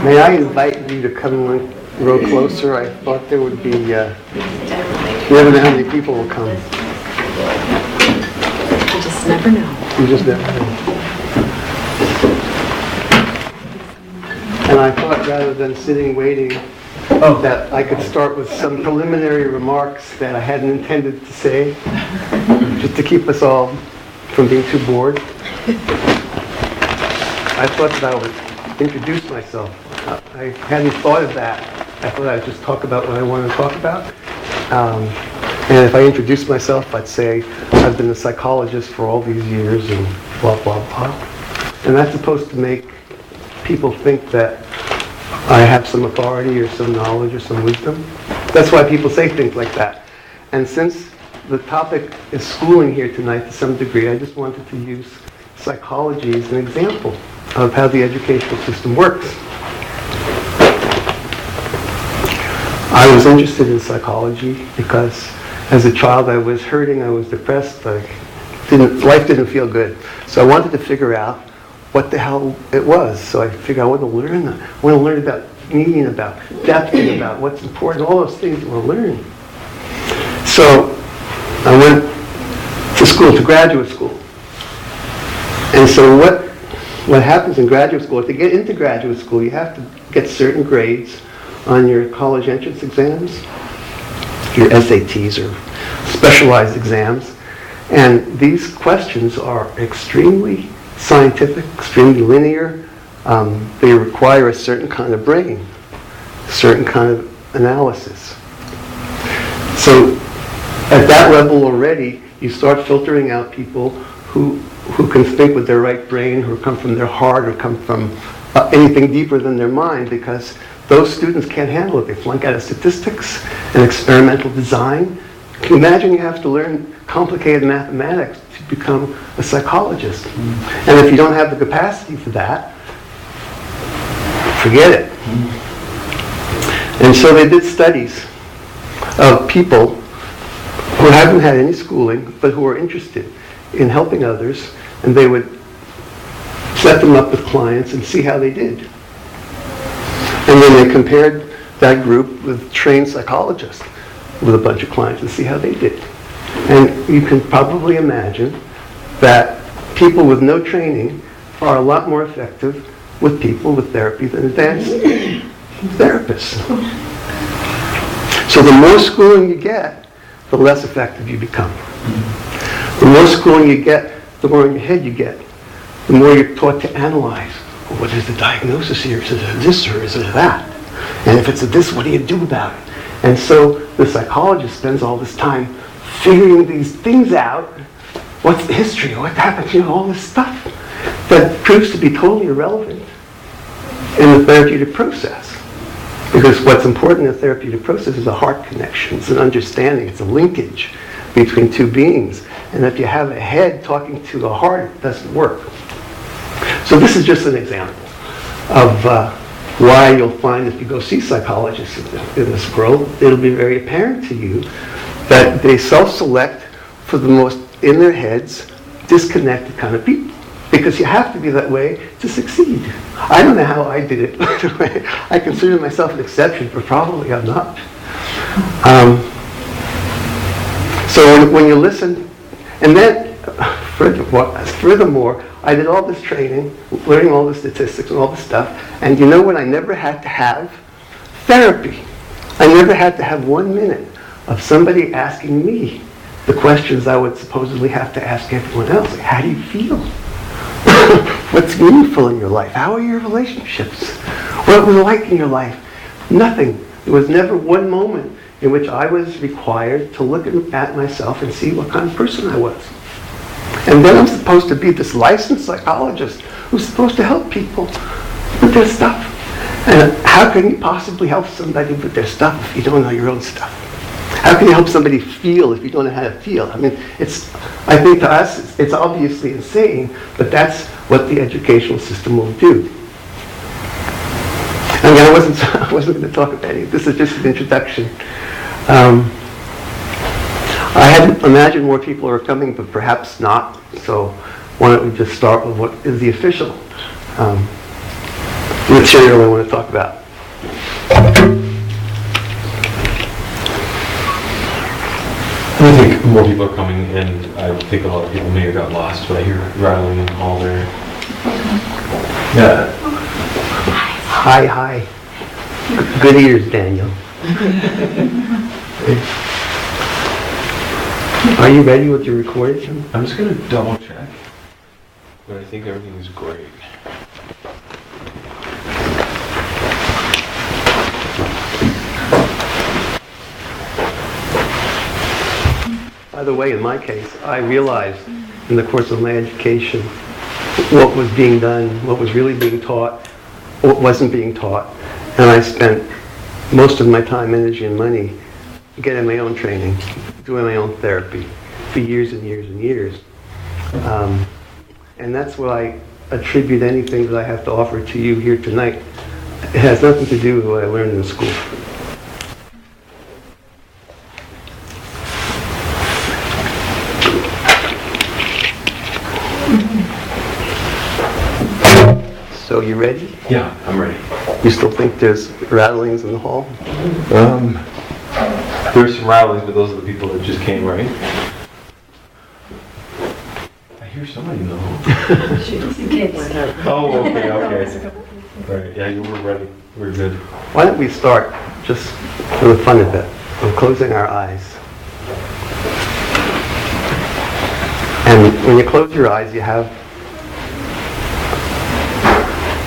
May I invite you to come one row closer? I thought there would be, you never know how many people will come. You just never know. You just never know. And I thought rather than sitting waiting, that I could start with some preliminary remarks that I hadn't intended to say, just to keep us all from being too bored. I thought that I would introduce myself. I hadn't thought of that. I thought I'd just talk about what I want to talk about. And if I introduce myself, I'd say I've been a psychologist for all these years and blah, blah, blah. And that's supposed to make people think that I have some authority or some knowledge or some wisdom. That's why people say things like that. And since the topic is schooling here tonight to some degree, I just wanted to use psychology as an example of how the educational system works. I was interested in psychology because as a child I was hurting, I was depressed, life didn't feel good. So I wanted to figure out what the hell it was. So I figured I want to learn about meaning, about depth, and about what's important, all those things I want to learn. So I went to school, to graduate school. And so what happens in graduate school, to get into graduate school, you have to get certain grades on your college entrance exams, your SATs or specialized exams. And these questions are extremely scientific, extremely linear. They require a certain kind of brain, a certain kind of analysis. So at that level already, you start filtering out people who can think with their right brain, who come from their heart, or come from anything deeper than their mind, because those students can't handle it. They flunk out of statistics and experimental design. Can you imagine you have to learn complicated mathematics to become a psychologist? And if you don't have the capacity for that, forget it. And so they did studies of people who haven't had any schooling, but who are interested in helping others, and they would set them up with clients and see how they did. And then they compared that group with trained psychologists with a bunch of clients and see how they did. And you can probably imagine that people with no training are a lot more effective with people with therapy than advanced therapists. So the more schooling you get, the less effective you become. The more schooling you get, the more in your head you get. The more you're taught to analyze. Well, what is the diagnosis here? Is it this or is it that? And if it's a this, what do you do about it? And so the psychologist spends all this time figuring these things out. What's the history? What happened? All this stuff that proves to be totally irrelevant in the therapeutic process. Because what's important in the therapeutic process is a heart connection. It's an understanding. It's a linkage between two beings. And if you have a head talking to a heart, it doesn't work. So this is just an example of why you'll find if you go see psychologists in this world, it'll be very apparent to you that they self-select for the most, in their heads, disconnected kind of people. Because you have to be that way to succeed. I don't know how I did it, by the way. I consider myself an exception, but probably I'm not. So when you listen, and then furthermore, I did all this training, learning all the statistics and all this stuff, and you know what I never had to have? Therapy. I never had to have 1 minute of somebody asking me the questions I would supposedly have to ask everyone else. Like, how do you feel? What's meaningful in your life? How are your relationships? What was it like in your life? Nothing. There was never one moment in which I was required to look at myself and see what kind of person I was. And then I'm supposed to be this licensed psychologist who's supposed to help people with their stuff. And how can you possibly help somebody with their stuff if you don't know your own stuff? How can you help somebody feel if you don't know how to feel? I mean, I think to us, it's obviously insane, but that's what the educational system will do. I mean, I wasn't going to talk about any. This is just an introduction. I had imagined more people are coming, but perhaps not. So why don't we just start with what is the official material I want to talk about. I think more people are coming, and I think a lot of people may have got lost, but I hear rattling in the hall there. Yeah. Hi. Good ears, Daniel. Are you ready with your recording? I'm just going to double check, but I think everything is great. By the way, in my case, I realized in the course of my education what was being done, what was really being taught, what wasn't being taught, and I spent most of my time, energy, and money getting my own training, doing my own therapy for years and years and years. And that's what I attribute anything that I have to offer to you here tonight. It has nothing to do with what I learned in school. So you ready? Yeah, I'm ready. You still think there's rattlings in the hall? There's some rattlings, but those are the people that just came, right? I hear somebody in the hall. Oh, okay. All right, yeah, you were ready. We're good. Why don't we start, just for the fun of it, of closing our eyes. And when you close your eyes, you have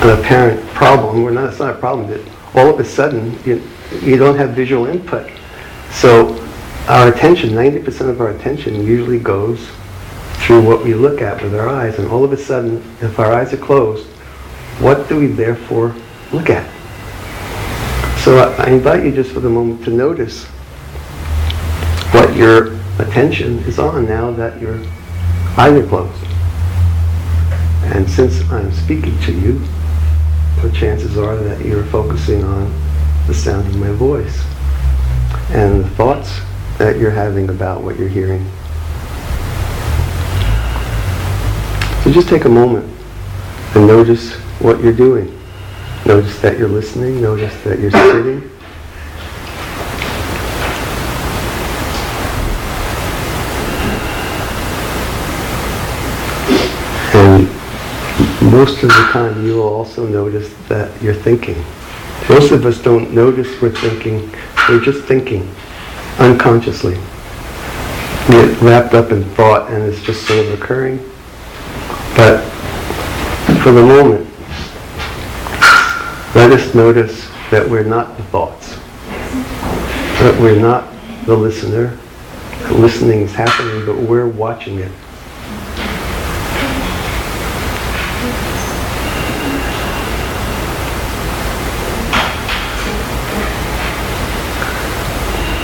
an apparent problem. It's not a problem, but all of a sudden, you don't have visual input. So our attention, 90% of our attention usually goes through what we look at with our eyes. And all of a sudden, if our eyes are closed, what do we therefore look at? So I invite you just for the moment to notice what your attention is on now that your eyes are closed. And since I'm speaking to you, the chances are that you're focusing on the sound of my voice and the thoughts that you're having about what you're hearing. So just take a moment and notice what you're doing. Notice that you're listening. Notice that you're sitting. And most of the time you will also notice that you're thinking. Most of us don't notice we're thinking. We're just thinking unconsciously. We get wrapped up in thought and it's just sort of occurring. But for the moment, let us notice that we're not the thoughts. That we're not the listener. The listening is happening, but we're watching it.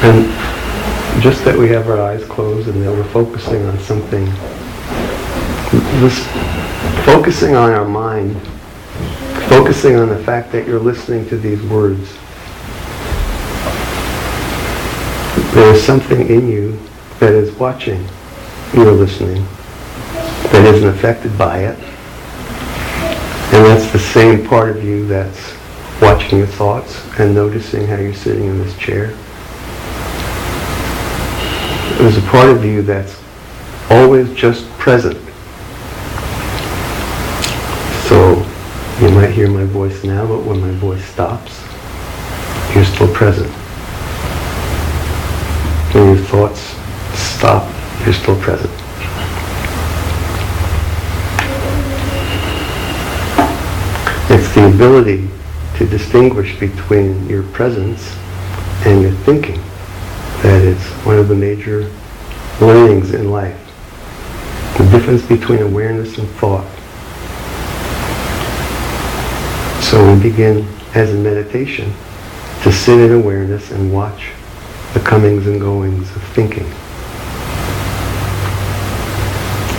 And just that we have our eyes closed and that we're focusing on something, this focusing on our mind, focusing on the fact that you're listening to these words, there is something in you that is watching your listening, that isn't affected by it. And that's the same part of you that's watching your thoughts and noticing how you're sitting in this chair. There's a part of you that's always just present. So you might hear my voice now, but when my voice stops, you're still present. When your thoughts stop, you're still present. It's the ability to distinguish between your presence and your thinking that is one of the major learnings in life. The difference between awareness and thought. So we begin as a meditation to sit in awareness and watch the comings and goings of thinking.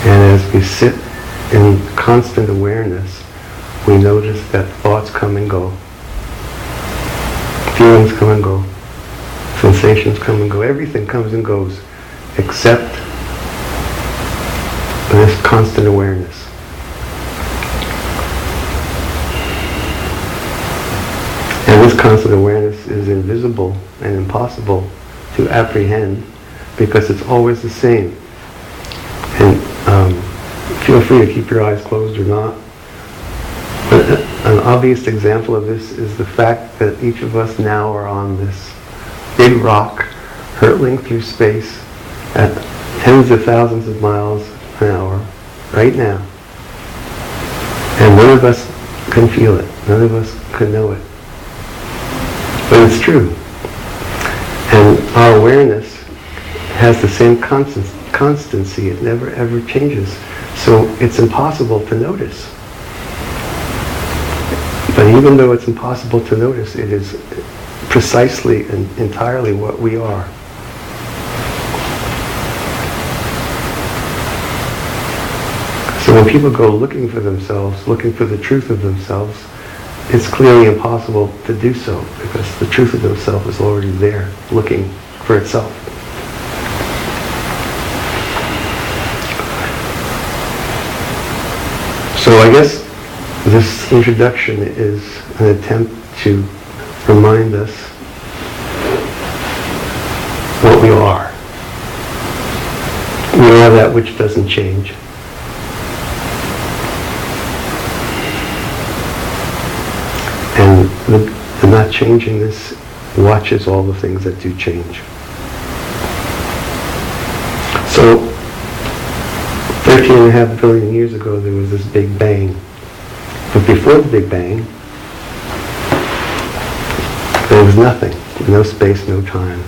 And as we sit in constant awareness, we notice that thoughts come and go. Feelings come and go. Sensations come and go. Everything comes and goes except this constant awareness. And this constant awareness is invisible and impossible to apprehend because it's always the same. And feel free to keep your eyes closed or not. But an obvious example of this is the fact that each of us now are on this big rock hurtling through space at tens of thousands of miles an hour right now. And none of us can feel it. None of us can know it. But it's true. And our awareness has the same constancy. It never ever changes. So it's impossible to notice. But even though it's impossible to notice, it is precisely and entirely what we are. So when people go looking for themselves, looking for the truth of themselves, it's clearly impossible to do so because the truth of themselves is already there, looking for itself. So I guess this introduction is an attempt to remind us what we are. We are that which doesn't change. And the not changingness watches all the things that do change. So 13.5 billion years ago there was this Big Bang. But before the Big Bang, there was nothing. No space, no time.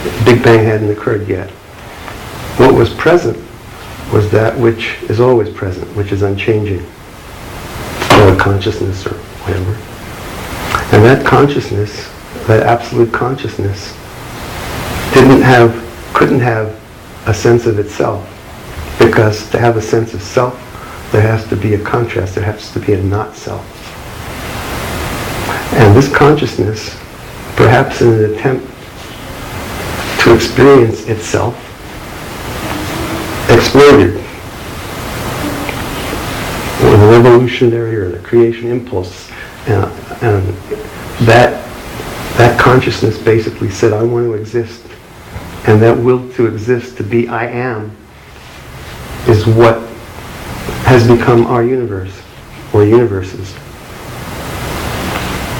The Big Bang hadn't occurred yet. What was present was that which is always present, which is unchanging. Or consciousness or whatever. And that consciousness, that absolute consciousness, couldn't have a sense of itself. Because to have a sense of self, there has to be a contrast, there has to be a not self. And this consciousness, perhaps in an attempt to experience itself, exploded. Or the revolutionary or the creation impulse. And that consciousness basically said, I want to exist. And that will to exist, to be I am, is what has become our universe, or universes.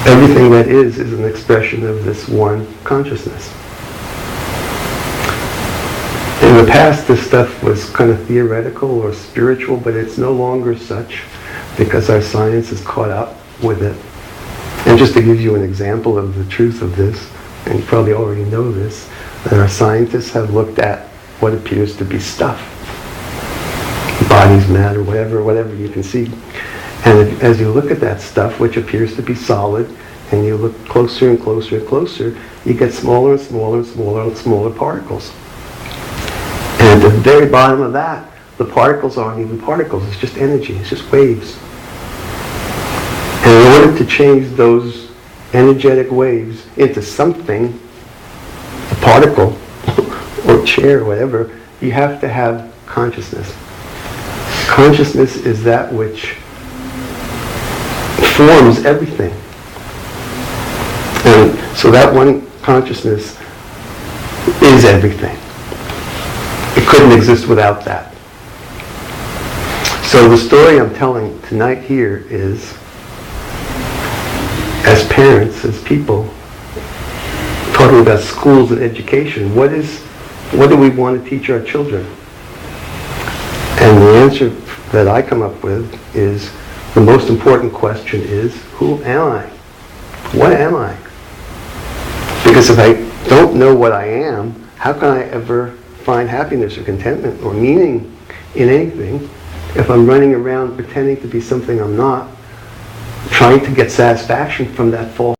Everything that is an expression of this one consciousness. In the past, this stuff was kind of theoretical or spiritual, but it's no longer such because our science has caught up with it. And just to give you an example of the truth of this, and you probably already know this, that our scientists have looked at what appears to be stuff. Bodies, matter, whatever you can see. And as you look at that stuff, which appears to be solid, and you look closer and closer and closer, you get smaller and smaller and smaller and smaller particles. And at the very bottom of that, the particles aren't even particles, it's just energy, it's just waves. And in order to change those energetic waves into something, a particle, or chair, or whatever, you have to have consciousness. Consciousness is that which forms everything. And so that one consciousness is everything. It couldn't exist without that. So the story I'm telling tonight here is, as parents, as people, talking about schools and education, what do we want to teach our children? And the answer that I come up with is, the most important question is, who am I? What am I? Because if I don't know what I am, how can I ever find happiness or contentment or meaning in anything if I'm running around pretending to be something I'm not, trying to get satisfaction from that false